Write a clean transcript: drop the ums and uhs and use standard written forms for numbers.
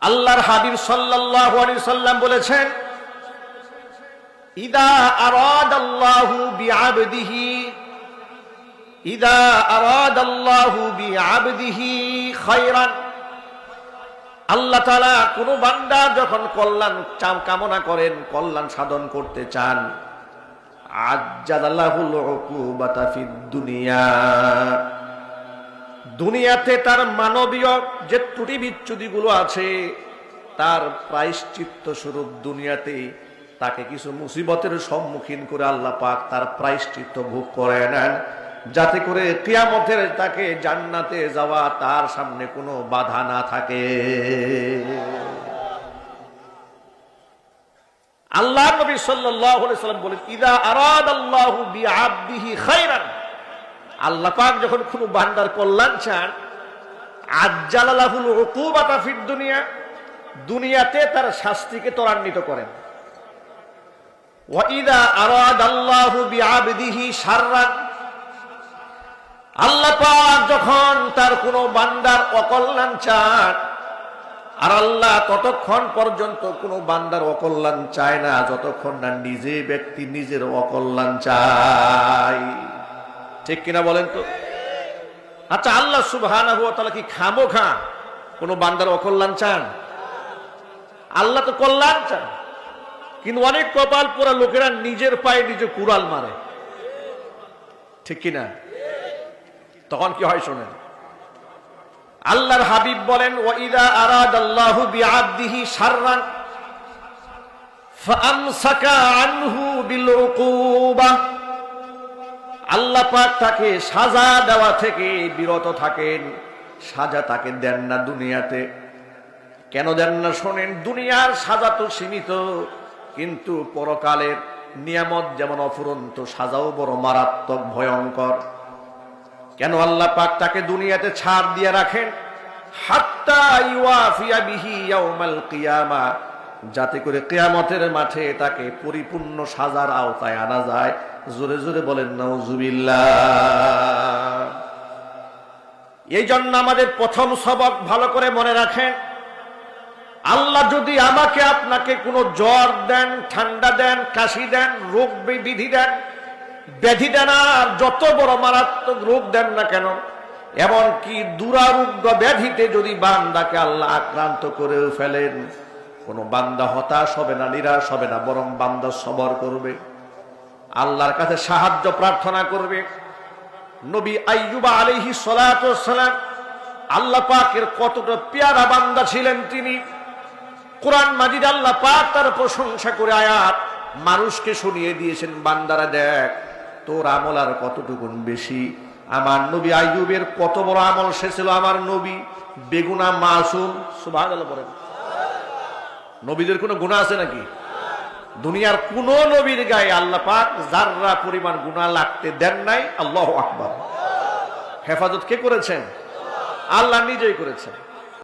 আল্লাহর হাবিব সাল্লাল্লাহু আলাইহি সাল্লাম বলেছেন, ইদা আরাদাল্লাহু বিআবদিহি খায়রান, আল্লাহ তাআলা কোন বান্দা যখন কল্যাণ কামনা করেন, কল্যাণ সাধন করতে চান, আজ্জালাহুল উকুবাতা ফিদ দুনিয়া, দুনিয়াতে তার মানবীয় যে ত্রুটি বিচ্যুতিগুলো আছে তার প্রায়শ্চিত্ত স্বরূপ দুনিয়াতে তাকে কিছু মুসিবতের সম্মুখীন করে আল্লাহ পাক তার প্রায়শ্চিত্ত ভোগ করে নেন, যাতে করে কিয়ামতের তাকে জান্নাতে যাওয়া তার সামনে কোনো বাধা না থাকে। আল্লাহ নবী সাল্লাল্লাহু আলাইহি সাল্লাম বলেন, ইদা আরাদাল্লাহু বিআবদিহি খায়রান, আল্লাহ পাক যখন কোনো বান্দার কল্যাণ চান, আজ্জালা লাহুল উকুবাতা ফিদ দুনিয়া, দুনিয়াতে তার শাস্তিকে ত্বরান্বিত করেন। ওয়া ইদা আরাদাল্লাহু বিআবদিহি শাররান, আল্লাহ পাক যখন তার কোনো বান্দার অকল্যাণ চান, আর আল্লাহ ততক্ষণ পর্যন্ত কোনো বান্দার অকল্যাণ চায় না যতক্ষণ না নিজে ব্যক্তি নিজের অকল্যাণ চায়। ঠিক কিনা বলেন তো? আচ্ছা, আল্লাহ সুবহানাহু ওয়া তাআলা কি খামোখা কোনো বান্দার অকল্যাণ চান? আল্লাহ তো কল্যাণ চান, কিন্তু অনেক কপাল পোড়া লোকেরা নিজের পায়ে নিজে কুড়াল মারে। ঠিক কিনা? তখন কি হয় শোনেন, আল্লাহর হাবিব বলেন, ওয়া ইদা আরাদাল্লাহু বিআবদিহি শাররান ফাআমসাকা আনহু বিল উকুবা, আল্লাহ পাক তাকে সাজা দেওয়া থেকে বিরত থাকেন, সাজা তাকে দেন না দুনিয়াতে। কেন দেন না শোনেন, দুনিয়ার সাজা তো সীমিত, কিন্তু পরকালের নিয়ামত যেমন অফুরন্ত, সাজাও বড় মারাত্মক ভয়ঙ্কর। কেন আল্লাহ পাক তাকে দুনিয়াতে ছাড় দিয়ে রাখেন? হাত্তা ইউয়াফিয়া বিহি ইয়াউমাল কিয়ামা, যাতে করে কিয়ামতের মাঠে তাকে পরিপূর্ণ সাজার আওতায় আনা যায়। জোরে জোরে বলেন নাউজুবিল্লাহ। এই জন্য আমাদের প্রথম সবক ভালো করে মনে রাখেন, আল্লাহ যদি আমাকে আপনাকে কোনো জ্বর দেন, ঠান্ডা দেন, কাশি দেন, রোগ বিধি দেন, ব্যাধি দেন, আর যত বড় মারাত্মক রোগ দেন না কেন, এমনকি দুরারোগ্য ব্যাধিতে যদি বান্দাকে আল্লাহ আক্রান্ত করেও ফেলেন, কোনো বান্দা হতাশ হবে না, নিরাশ হবে না, বরং বান্দা সবর করবে, আল্লাহর কাছে সাহায্য প্রার্থনা করবে। নবী আইয়ুব আলাইহিস সালাতু ওয়াস সালাম আল্লাহ পাকের কতটা পেয়ারা বান্দা ছিলেন তিনি। কোরআন মাজিদ আল্লাহ পাক তার প্রশংসা করে আয়াত মানুষকে শুনিয়ে দিয়েছেন, বান্দারা দেখ তোর আমল আর কতটুকুন বেশি। আমার নবী আইয়ুবের কত বড় আমল, সে ছিল আমার নবী, বেগুনা মাসুম। সুবহানাল্লাহ বলেন। নবীদের কোনো গুনাহ আছে নাকি? দুনিয়ার কোন নবীর গায়ে আল্লাহ পাক যাররা পরিমাণ গুনাহ লাগতে দেন নাই। আল্লাহু আকবার। হেফাজত কে করেছেন? আল্লাহ নিজেই করেছেন।